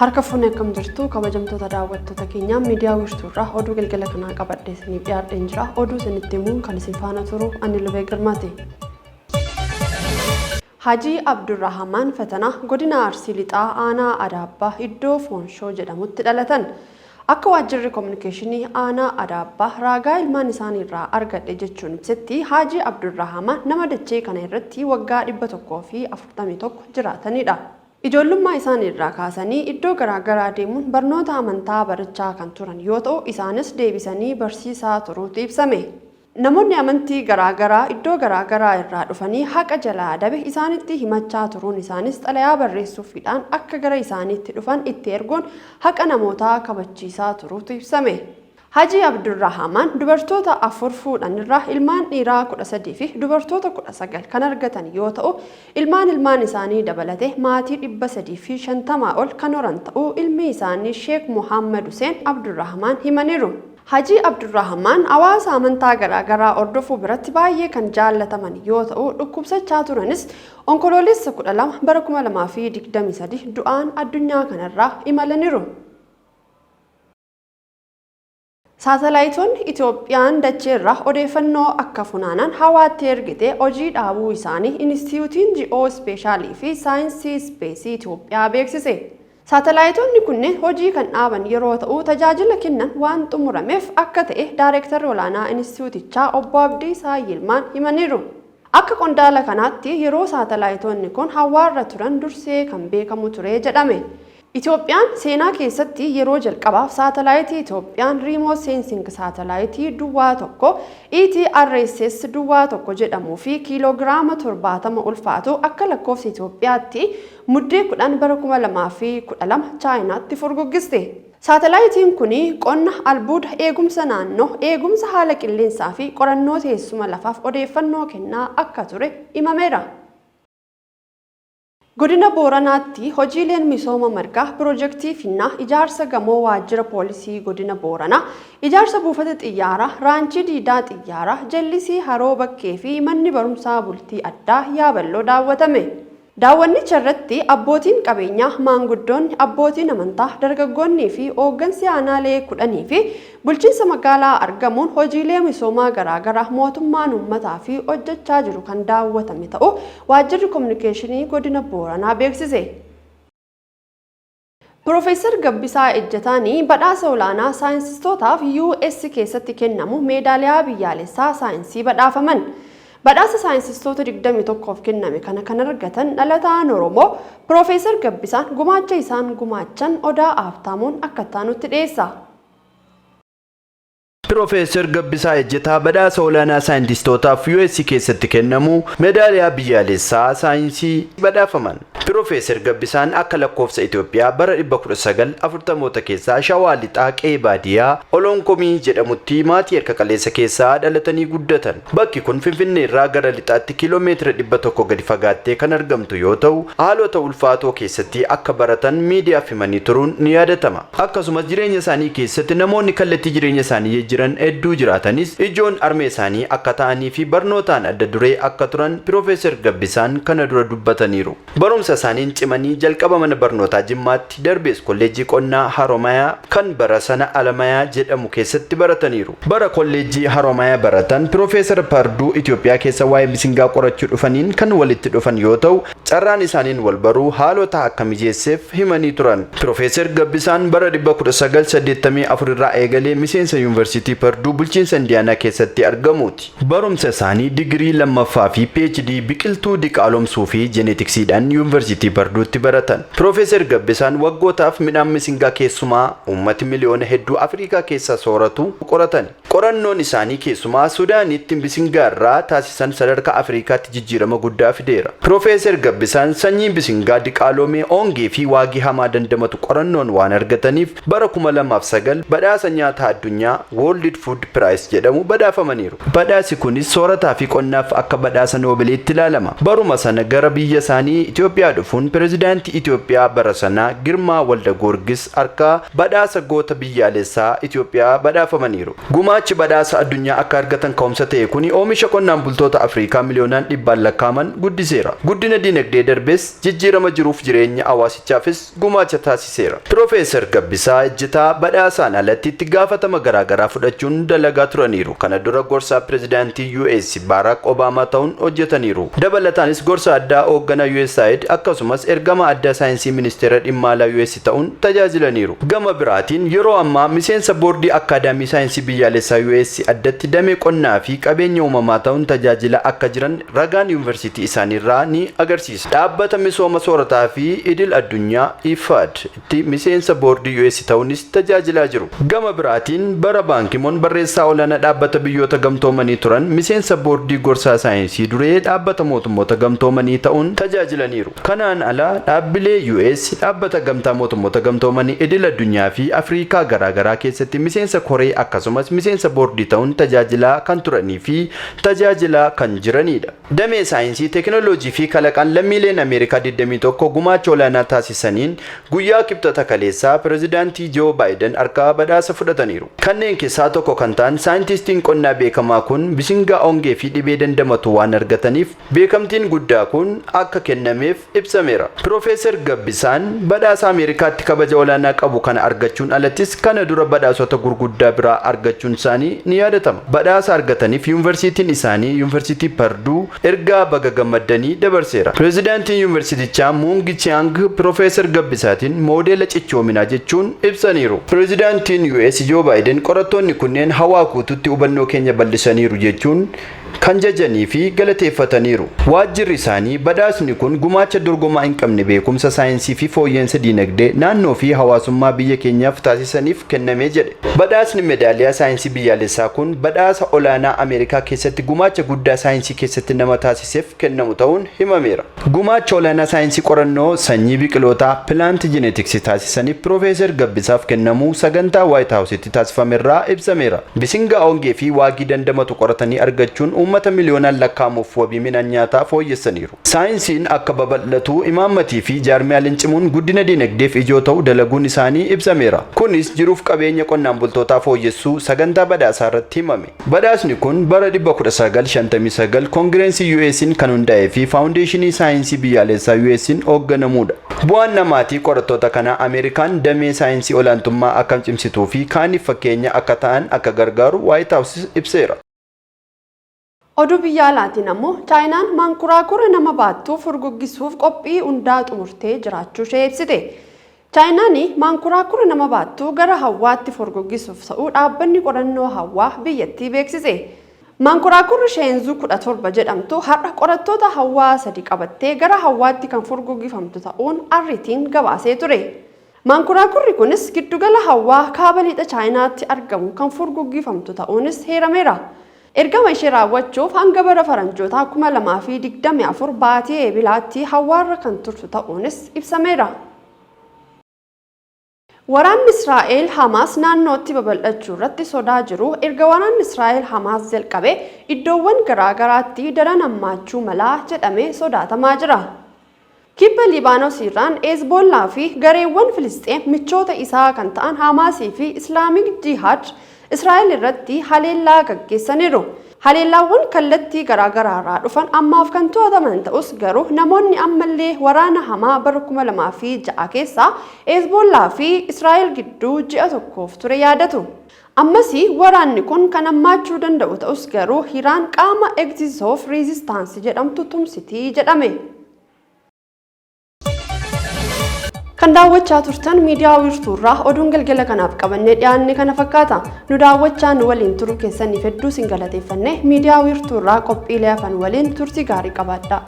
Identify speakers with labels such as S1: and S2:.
S1: Harka fuunee akkam jirtu kabajamtoota daawwattoota keenyaa miidiyaa wiirtuurraa oduu galgala kanaa qabadhee isiniif dhiyaadheen jira. Oduu isinitti himuun kan isin faana turu ani Lubee Girmaati. Haji Abdurrahamaan Fatanaa godina Arsii Lixaa aanaa Adaabbaa iddoo Foonshoo jedhamutti dhalatan. Akka waajjirri kominikeeshinii aanaa Adaabbaa raagaa ilmaan isaaniirraa argadhe jechuun ibsetti Haji Abdurrahamaan nama dachee kana irratti waggaa 141 jiraatanidha. Ijoollummaa isaaniirraa kaasanii iddoo garaagaraa deemuun barnoota amantaa barachaa kan turan yoo ta'u isaanis deebisanii barsiisaa turuutu ibsame. Namoonni amantii garaagaraa iddoo garaagaraa irraa dhufanii haqa jalaa dabe isaanitti himachaa turuun isaanis xalayaa barreessuufiidhaan akka gara isaaniitti dhufan itti erguun haqa namootaa kabachiisaa turuutu ibsame. Haji Abdurrahamaan dubartoota 4 fuudhanirraa ilmaan dhiiraa 13 fi dubartoota 19 kan argatan yoo ta'u ilmaan isaanii dabalatee maatii 350 ol kan horan ta'uu ilmi isaanii Sheek Muhammad Hussein Abdurrahamaan himaniiru. Haji Abdurrahamaan hawaasa amantaa garaagaraa hordofuu biratti baay'ee kan jaallataman yoo ta'u dhukkubsachaa turanis onkoloolessa 12 bara 2023 du'aan addunyaa kanarraa imalaniiru. Saatalaayitoonni Itoophiyaan dacheerraa odeeffannoo akka funaanan hawaatti ergite hojii dhaabuu isaanii Inistituutiin Ji'oospeeshaalii fi Saayinsii Ispeesii Itoophiyaa beeksise. Saatalaayitoonni kunneen hojii kan dhaaban yeroo ta'u tajaajila kennan waan xumurameef akka ta'e Daayirektarri olaanaa Inistituutichaa Obbo Abdiisaa Yilmaan himaniiru. Akka qondaala kanaatti yeroo saatalaayitoonni kun hawaarra turan dursee kan beekamu ture jedhame. Itoophiyaan seenaa keessatti yeroo jalqabaaf saatalaayitii Itoophiyaan Remote Sensing saatalaayitii duwwaa tokko ETRSS duwwaa tokko jedhamuu fi kiiloogiraama 70 ulfaatu akka lakkoofsa Itoophiyaatti muddee 10 bara 2012 Chaayinaatti furguggiste. Saatalaayitiin kuni qonna albuuda eegumsa naannoo, eegumsa haala qilleensaa fi qorannoo teessuma lafaaf odeeffannoo kennaa akka ture himameera. Godina Booranaatti hojiileen misooma margaa piroojeektii Finnaa ijaarsa gamoo waajjira poolisii godina Booranaa, ijaarsa buufata xiyyaaraa, raanchii diidaa xiyyaaraa, jallisii haroo bakkee fi manni barumsaa bultii addaa yaaballoo daawwatame. Daawwannicha irratti abbootiin qabeenyaa, maanguddoonni, abbootiin amantaa, dargaggoonnii fi hooggansi aanaalee 10 fi bulchiinsa magaalaa argamuun hojiilee misoomaa garaagaraa mootummaan uummataa fi hojjechaa jiru kan daawwatame ta'uu waajjirri kominikeeshinii godina Booranaa beeksise. Profeesar Gabbisaa Ejjetaanii badhaasa olaanaa saayinsiistootaaf US keessatti kennamu meedaaliyaa biyyaalessaa saayinsii badhaafaman. Badhaasa saayinsistoota 21f kenname kana kan argatan dhalataan Oromoo Profeesar Gabbisaan gumaacha isaan gumaachan Odaa Aftaamuun akka taanutti dhiyeessa.
S2: Profeesar Gabbisaa Ejjetaa badhaasa olaanaa saayintiistootaaf US keessatti kennamu meedaaliyaa biyyaalessaa saayinsii badhaafaman. Profeesar Gabbisaan akka lakkoofsa Itoophiyaa bara 1940 keessaa Shawaa Lixaa qe'ee baadiyyaa Olonkomii jedhamutti maatii harka qaleessa keessaa dhalatanii guddatan. Bakki kun Finfinnee irraa gara lixaatti kiiloomeetira 100 gadi fagaattee kan argamtu yoo ta'u haalota ulfaatoo keessatti akka baratan miidiyaaf himanii turuun ni yaadatama. Akkasumas jireenya isaanii keessatti namoonni kallattii jireenya isaanii jiran hedduu jiraatanis ijoon armee isaanii akka ta'anii fi barnootaan adda duree akka turan Profeesar Gabbisaan kana dura dubbataniiru. Barumsa isaaniin cimanii jalqaba mana barnootaa Jimmaatti darbees kolleejjii qonnaa Haromayaa kan bara sana Alamayaa jedhamu keessatti barataniiru. Bara kolleejjii Haromayaa baratan Profeesar Parduu Itoophiyaa keessa waa'ee misingaa qorachuu dhufaniin kan walitti dhufan yoo ta'u carraan isaaniin wal baruu haalota akka mijeesseef himanii turan. Profeesar Gabbisaan bara 1984 irraa eegalee miseensa yuunivarsiitii Parduu bulchiinsa Indiyaanaa keessatti argamuuti. Barumsa isaanii digirii lammaffaa fi PhD biqiltuu diqaalomsuu fi jeenetiksiidhaan yuunivarsiitii Parduutti baratan. Profeesar Gabbisaan waggootaaf midhaan misingaa keessumaa uummati miliyoona hedduu Afrikaa keessaa sooratu qoratan. Qorannoon isaanii keessumaa Suudaanitti misingaa irraa taasisan sadarkaa Afrikaatti jijjiirama guddaa fideera. Profeesar Gabbisaan sanyii misingaa diqaalomee ongee fi waagii hamaa dandamatu qorannoon waan argataniif bara 2009 badhaasa nyaataa addunyaa World Food Prize jedhamu badhaafamaniiru. Badhaasi kunis soorataa fi qonnaaf akka badhaasa Noobeeliitti ilaalama. Baruma sana gara biyya isaanii Itoophiyaa dhufuun pirezidaantii Itoophiyaa bara sanaa Girmaa Walda Goorgis harkaa badhaasa goota biyyaalessaa Itoophiyaa badhaafamaniiru. Gumaachi badhaasa addunyaa akka argatan ka'umsa ta'e kuni oomisha qonnaan bultoota Afrikaa miliyoonaan dhibbaan lakkaa'aman guddiseera. Guddina dinagdee darbees jijjiirama jiruuf jireenya hawaasichaafis gumaacha taasiseera. Piroofeesar Gabbisaa Ejjetaa badhaasaan alatti itti gaafatama garaagaraa fudhachuun dalagaa turaniiru. Kana dura gorsaa pirezidaantii US Barack Obama ta'uun hojjetaniiru. Dabalataanis gorsa addaa hoogganaa USAID akkasumas ergama addaa saayinsii ministeera dhimma alaa US ta'uun tajaajilaniiru. Gama biraatiin yeroo ammaa miseensa boordii akaadaamii saayinsii biyyaalessaa US addatti damee qonnaa fi qabeenya uumamaa ta'uun tajaajila akka jiran ragaan yuunivarsiitii isaaniirraa ni agarsiisa. Dhaabbata misooma soorataa fi idil addunyaa IFAD itti miseensa boordii US ta'uunis tajaajilaa jiru. Gama biraatiin bara Bankimoon barreessaa olaanaa dhaabbata biyyoota gamtoomanii turan miseensa boordii gorsaa saayinsii duree dhaabbata mootummoota gamtoomanii ta'uun tajaajilaniiru. Kanaan ala dhaabbilee US dhaabbata gamtaa mootummoota gamtoomanii idil addunyaa fi Afrikaa garaagaraa keessatti miseensa koree akkasumas miseensa boordii ta'uun tajaajilaa kan turanii fi tajaajilaa kan jiranidha. Damee saayinsii teekinooloojii fi kalaqaan lammiileen Ameerikaa 21 gumaacha olaanaa taasisaniin guyyaa kibxata kaleessaa pirezidaantii Joo Baayiden harkaa badhaasa fudhataniiru. Kanneen keessaa tokko kan ta'an saayintistiin qonnaa beekamaa kun bisingaa ongee fi dhibee dandamatu waan argataniif beekamtiin guddaa kun akka kennameef ibsameera. Piroofeesar Gabbisaan badhaasa Ameerikaatti kabaja olaanaa qabu kana argachuun alattis kana dura badhaasota gurguddaa biraa argachuun isaanii ni yaadatama. Badhaasa argataniif yuunivarsiitiin isaanii yuunivarsiitii Parduu ergaa baga gammaddanii dabarseera. Pirezidaantiin yuunivarsiitichaa Muungi Chiang Piroofeesar Gabbisaatiin moodeela cichoominaa jechuun ibsaniiru. Pirezidaantiin US Joo Baayiden qorattoonni kunneen hawaa guutuutti hubannoo keenya bal'isaniiru jechuun kan jajanii fi galateeffataniiru. Waajjirri isaanii badhaasni kun gumaacha dorgomaa hin qabne beekumsa saayinsii fi fooyya'insa diinagdee naannoo fi hawaasummaa biyya keenyaaf taasisaniif kennamee jedhe. Badhaasni meedaaliyaa saayinsii biyyaalessaa kun badhaasa olaanaa Ameerikaa keessatti gumaacha guddaa saayinsii keessatti nama taasiseef kennamu ta'uun himameera. Gumaacha olaanaa saayinsii qorannoo sanyii biqilootaa pilaant jineetiksii taasisaniif Piroofeesar Gabbisaaf kennamu sagantaa Waayit Haawusitti taasifamerraa ibsameera. Bisingaa ongee fi waagii dandamatu qoratanii argachuun uummata miliyoonaan lakkaa'amuuf wabii midhaan nyaataa fooyyessaniiru. Saayinsiin akka babal'atu imaammatii fi jaarmiyaaleen cimuun guddina diinagdeef ijoo ta'u dalaguun isaanii ibsameera. Kunis jiruuf qabeenya qonnaan bultootaa fooyyessuu sagantaa badhaasaa irratti himame. Badhaasni kun bara 1959 koongireensii US'n kan hundaa'ee fi faawundeeshinii saayinsii biyyaalessaa US'n hoogganamudha. Bu'aan namaatii qorattoota kanaa Ameerikaan damee saayinsii olaantummaa akka cimsituu fi kaaniif fakkeenya akka ta'an akka gargaaru Waayit Haawus ibseera.
S1: Oduu biyya alaatiin ammoo Chaayinaan mankuraakura nama baattuu furguggisuuf qophii hundaa xumurtee jiraachuu ishee ibsite. Chaayinaan mankuraakura nama baattuu gara hawwaatti furguggisuuf ta'uu dhaabbanni qorannoo hawwaa biyyattii beeksise. Mankuraakurri Sheenzuu 17 jedhamtu har'a qorattoota hawwaa 3 qabattee gara hawwaatti kan furguggifamtu ta'uun arriitiin gabaasee ture. Mankuraakurri kunis giddugala hawwaa kaaba lixa Chaayinaatti argamu kan furguggifamtu ta'uunis heerameera. Ergama ishee raawwachuuf hanga bara faranjoota 2024 baatii eebilaatti hawwaarra kan turtu ta'uunis ibsameera. Waraanni Israa'el Hamaas naannootti babal'achuu irratti sodaa jiru erga waraanni Israa'el Hamaas jalqabee iddoowwan garaagaraatti daran hammaachuu malaa jedhamee sodaatamaa jira. Kibba Liibaanos irraan Hezbollaa fi gareewwan Filisxeem michoota isaa kan ta'an Hamaasii fi Islaamik Jihaad Israa'el irratti haleellaa gaggeessaniiru. Haleellaawwan kallattii garaagaraarraa dhufan ammaaf kan to'ataman ta'us garuu namoonni ammallee waraana hamaa bara 2006 keessa Hezbollaa fi Israa'el gidduu ji'a tokkoof ture yaadatu. Ammasii waraanni kun kan hammaachuu danda'u ta'us garuu Iraan qaama Axis of Resistance jedhamtu tumsitii jedhame. Kan daawwachaa turtan miidiyaa wiirtuurraa oduun galgala kanaaf qabannee dhiyaanne kana fakkaata. Nu daawwachaa nu waliin turuu keessaniif hedduu sin galateeffanne miidiyaa wiirtuurraa qophiilee hafan waliin turtii gaarii qabaadhaa.